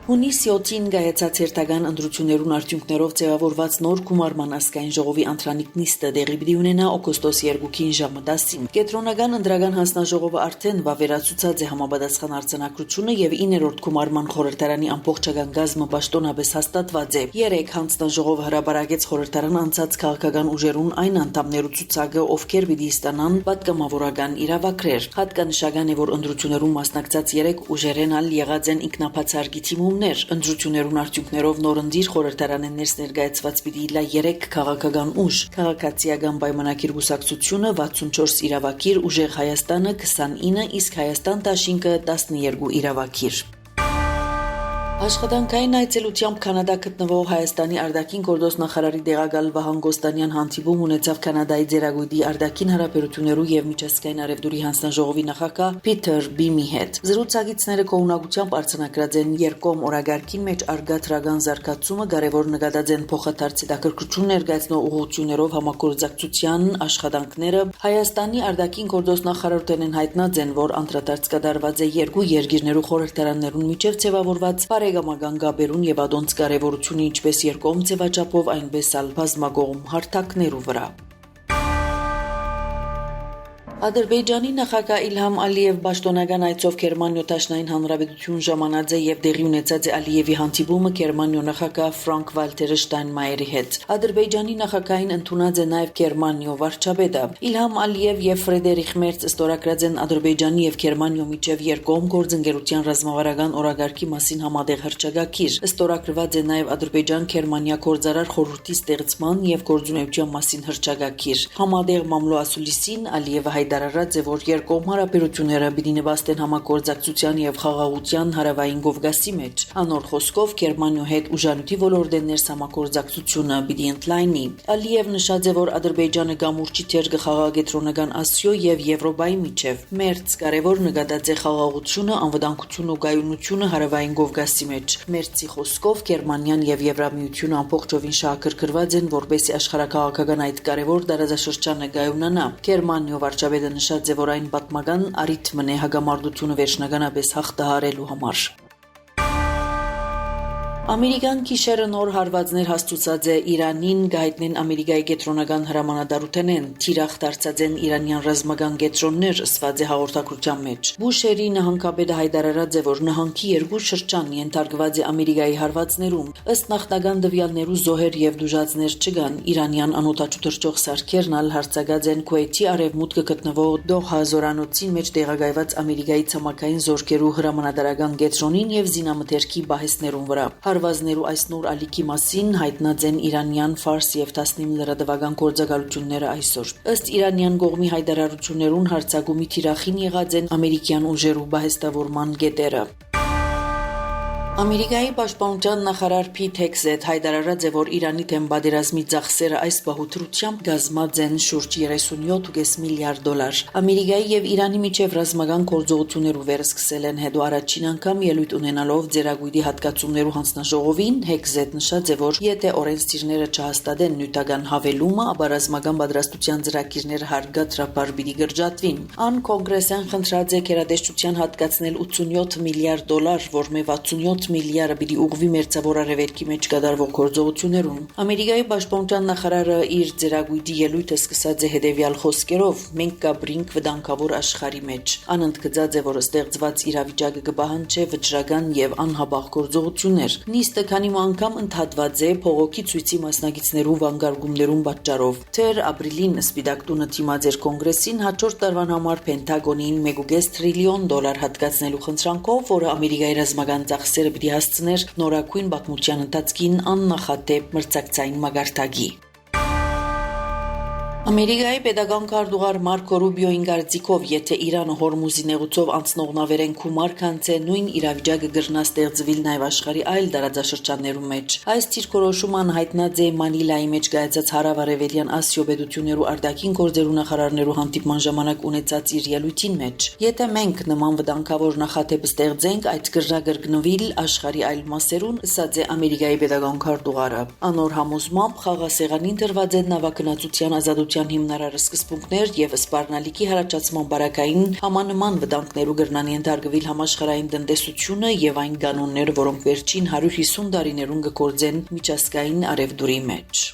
Հունիս 7-ին գայացած հերթական ընտրություններուն արդյունքներով ձևավորված նոր գումարման ազգային ժողովի անդրանիկ նիստը դեղի պիտի ունենա օգոստոս 2-ին ժամը 10-ին։ Կենտրոնական ընտրական հանձնաժողովը արդեն վավերացուցած է համապատասխան արձանագրությունը եւ 9-րդ գումարման խորհրդարանի ամբողջական գազմը պաշտոնապես հաստատված է։ 3 հանձնաժողովը հրապարակեց խորհրդարան անցած քաղաքական ուժերուն այն անդամներու ցուցակը, ովքեր պիտի ստանան պատգամավորական իրավակրեր։ Հատկանշական է, որ ընտրություններուն մասնակցած 3 ուժերեն ալ եղած են ինքնապացարկի թիմումներ։ Ընտրություններուն արդյունքներով նորընտիր խորհրդարան ներս ներկայացված պիտի լա 3 քաղաքական ուժ՝ Քաղաքացիական պայմանագիր կուսակցությունը 64 իրավակիր, Ուժեղ Հայաստանը 29, իսկ Հայաստան Դաշինքը 12 իրավակիր։ Աշխատանքային այցելությամբ Կանադա գտնվող Հայաստանի արտաքին գործոս նախարարի տեղակալ Վահան Գոստանյան հանդիպում ունեցավ Կանադայի ձեռագույտի արտաքին հարաբերություններու եւ միջազգային արևդուրի հանձնաժողովի նախագահ Փիթեր Բիմի հետ։ Զրուցակիցները կողմնակությամբ արձանագրած են երկկողմ օրագարկին մեջ արգա դրական զարգացումը, կարևոր նկատած են փոխադարձ հետաքրքրություն ներկայացնող ուղղություններով համագործակցության աշխատանքները։ Հայաստանի արտաքին գործոս նախարարութենեն հայտնած են, որ անդրադարձ կատարված է երկու երկիրներու խորհրդարաններուն միջև ձևավորված Գամագան գաբերուն եւ ադոնց կարևորությունը ինչպես երկկողմ ձևաչափով, այնպես ալ բազմակողմ հարթակներու վրա։ Ադրբեջանի նախագահ Իլհամ Ալիև պաշտոնական այցով Գերմանիա Դաշնային Հանրապետություն ժամանած է եւ տեղի ունեցած է Ալիևի հանդիպումը Գերմանիա նախագահ Ֆրանկ Վալտեր Շտայնմայերի հետ։ Ադրբեջանի նախագահին ընդունած է նաեւ Գերմանիա վարչապետը։ Իլհամ Ալիև եւ Ֆրեդերիխ Մերց ստորագրած են Ադրբեջանի եւ Գերմանիա միջև երկկողմ գործընկերության ռազմավարական օրագարկի մասին համատեղ հռչակագիր։ Ստորագրված է նաեւ Ադրբեջան-Գերմանիա գործարար խորհրդի ստեղծման եւ գործունեության մասին հռչակագիր։ Համատեղ մամլոասուլիսին Ալիևը հայտարարած է, որ երկկողմ հարաբերությունները պիտի նպաստեն համագործակցության եւ խաղաղության հարավային Կովկասի մեջ։ Անոր խոսքով Գերմանիա հետ ուժանուտի ոլորտեն ներս համագործակցությունը պիտի ընդլայնի։ Ալիև նշած է, որ Ադրբեջանը գամուրջի թեր կխաղա Կենտրոնական Ասիո եւ Եվրոպայի միջև։ Մերց կարևոր նկատած է խաղաղությունը, անվտանգությունն ու գայունությունը հարավային Կովկասի մեջ։ Մերցի խոսքով Գերմանիան եւ Եվրամիությունը ամբողջովին շահագրգռված են, որպեսզի աշխարհակաղակական այդ կարևոր տարածաշրջանը գայունանա։ Գերմանիա վարչապետը նշած է, որ այն պատմական առիթմն է հագամարտությունը վերջնականապես հաղթահարելու համար։ Ամերիկան գիշերը նոր հարվածներ հաստուցած է Իրանին, գայտնեն Ամերիկայի կենտրոնական հրամանատարութենեն, թիրախ դարձած են իրանյան ռազմական կենտրոններ, ըսված է հաղորդակցության մեջ։ Բուշերի նահանգապետը հայտարարած է, որ նահանգի երկու շրջան ենթարկված է Ամերիկայի հարվածներում։ Ըստ նախնական տվյալներու զոհեր եւ դժուժածներ չկան։ Իրանյան անօդաչու թռչող սարքերն ալ հարձակած են Քուեյթի արևմուտքը գտնվող Դոհա զորանոցին մեջ տեղակայված Ամերիկայի ցամաքային զորքերու հրամանատարական կենտրոնին եւ զինամթերքի բահեսներուն վրա։ Հարվածներու այս նոր ալիքի մասին հայտնած են իրանյան Ֆարս եւ 19 լրատվական գործակալությունները այսօր։ Ըստ իրանյան կողմի հայտարարություններուն հարձակումի թիրախին եղած են ամերիկյան ուժերու բահեստավորման կետերը։ Ամերիկայի պաշտպանության նախարար Փիթ Հեքսեթ հայտարարած է, որ Իրանի դեմ պատերազմի ծախսերը այս պահուտրությամբ կազմած են շուրջ 37.5 միլիարդ դոլար։ Ամերիկայի եւ Իրանի միջև ռազմական գործողություններ վերսկսել են հետո առաջին անգամ ելույթ ունենալով ձեռագույտի հատկացումներու հանձնաժողովին Հեքսեթ նշած է, որ եթե օրենսդիրները չհաստատեն նյութական հավելումը, ապա ռազմական պատրաստության ծրագիրները հարգադրաբար պիտի գրջատվին։ Ան կոնգրեսեն խնդրած է գերատեսչության հատկացնել 87 միլիարդ դոլար, որ մե 67 միլիարդը պիտի ուղղվի մերձավոր արևելքի մեջ կատարվող գործողություններուն։ Ամերիկայի պաշտպանության նախարարը իր ձեռագույտի ելույթը սկսած է հետևյալ խոսքերով. «Մենք կապրինք վտանգավոր աշխարհի մեջ»։ Ան ընդգծած է, որ ստեղծված իրավիճակը կպահանջի վճռական եւ անհապաղ գործողություններ։ Նիստը քանի անգամ ընդհատված է փողոքի ցույցի մասնակիցներու վանկարգումներուն պատճառով։ Թեր ապրիլին Սպիտակ տունը թիմած էր կոնգրեսին հաջորդ տարվան համար Պենտագոնին 1.5 տրիլիոն դոլար հատկացնելու խնդրանքով, որը Ամերիկայի ռազմական ծախսերը պիտի հասցներ նորակույն պատմության ընթացքին աննախադեպ մրցակցային մագարտակի։ Ամերիկայի պետական քարտուղար Մարկո Ռուբիոյին կարծիքով, եթե Իրանը Հորմուզի նեղուցով անցնող նավերեն գումար կանցե, նույն իրավիճակը կգրնա ստեղծվել նաև աշխարհի այլ տարածաշրջաններում մեջ։ Այս դիրքորոշումը հայտնած է Մանիլայի մեջ կայացած հարավարևելյան Ասիո պետություններու արտաքին գործերու նախարարներու հանդիպման ժամանակ ունեցած իր ելույթին մեջ։ Եթե մենք նման վտանգավոր նախադեպ ստեղծենք, այդ կգրնա կրկնվել աշխարհի այլ մասերուն, ըսած է Ամերիկայի պետական քարտուղարը։ Անոր համոզմամբ խաղաղասեղանին դրված է նավագնացության ազատության աջակցության հիմնարար սկզբունքներ եւ սպառնալիքի հարաճացման բարակային համանման վտանգներու գրնան ենթարկվել համաշխարհային տնտեսությունը եւ այն կանոնները, որոնք վերջին 150 տարիներուն կգործեն միջազգային արևդուրի մեջ։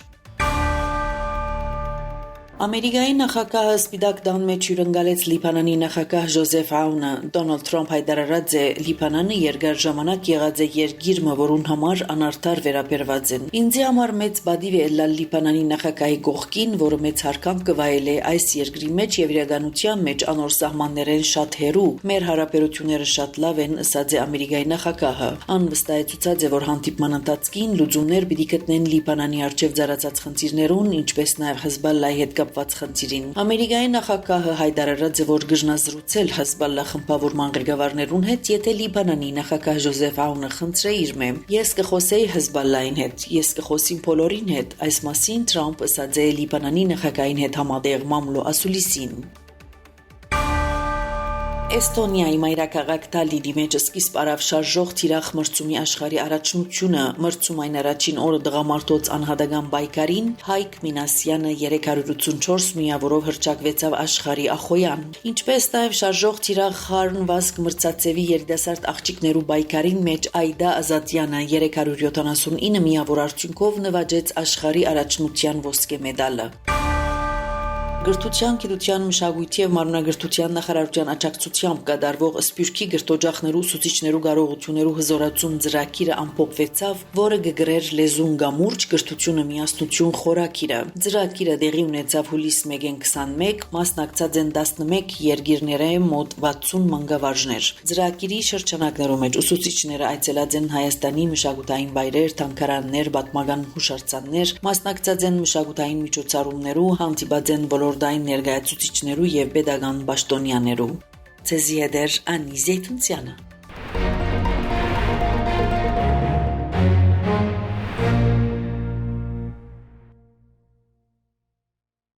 Ամերիկայի նախագահը Սպիտակ տան մեջ հյուրընկալեց Լիբանանի նախագահ Ջոզեֆ Աունը։ Դոնալդ Թրամփ հայտարարած է Լիբանանը երկար ժամանակ եղած է երկիրը, որուն համար անարդար վերաբերված են։ Ինձ համար մեծ բադիվ է ելալ Լիբանանի նախագահի կողքին, որը մեծ հարգանք կվայել է այս երկրի մեջ եւ իրականության մեջ անոր սահմաններեն շատ հեռու։ Մեր հարաբերությունները շատ լավ են, ըսած է Ամերիկայի նախագահը։ Ան վստահեցուցած է, որ հանդիպման ընթացքին լուծումներ պիտի գտնեն Լիբանանի արչեւ ծառացած խնդիրներուն, ինչպես նաեւ Հեզբոլլայի հետ կապված խնդիրին։ Ամերիկայի նախագահը հայտարարած է, որ գժնազրուցել Հեզբոլլա խմբավորման ղեկավարներուն հետ, եթե Լիբանանի նախագահ Ջոզեֆ Աունը խնդրե իր մեմ։ Ես կխոսեի Հեզբոլլային հետ, ես կխոսիմ բոլորին հետ։ Այս մասին Թրամփ ըսած է Լիբանանի նախագահին հետ համատեղ մամլո ասուլիսին։ Էստոնիայի մայրաքաղաք Թալինի մեջ սկիզբ արավ շարժող թիրախ մրցումի աշխարհի առաջնությունը։ Մրցումային առաջին օրը դղամարդոց անհատական պայքարին Հայկ Մինասյանը 384 միավորով հռչակվեցավ աշխարհի ախոյան։ Ինչպես նաև շարժող թիրախ Խարն Վասկ մրցածևի երիտասարդ աղջիկներու պայքարին մեջ Այդա Ազատյանը 379 միավոր արդյունքով նվաճեց աշխարհի առաջնության ոսկե մեդալը։ Գրթության, գիտության, մշակույթի եւ մարմնագրթության նախարարության աջակցությամբ կատարվող Սփյուռքի գրթօջախներու ուսուցիչներու կարողություններու հզորացում ծրագիրը ամփոփվեցավ, որը կգրեր լեզուն գամուրջ գրթությունը միասնություն խորագիրը։ Ծրագիրը տեղի ունեցավ հուլիս 1-ին 21, մասնակցած են 11 երկիրների մոտ 60 մանկավարժներ։ Ծրագիրի շրջանակներում մեջ ուսուցիչները այցելած են Հայաստանի մշակութային վայրեր, թանգարաններ, պատմական հուշարձաններ, մասնակցած են մշակութային միջոցառումներու, հանդիպած են ոլորտային ներկայացուցիչներու եւ pedagogan պաշտոնյաներու։ Ցեզի Անի Զեյթունցյանը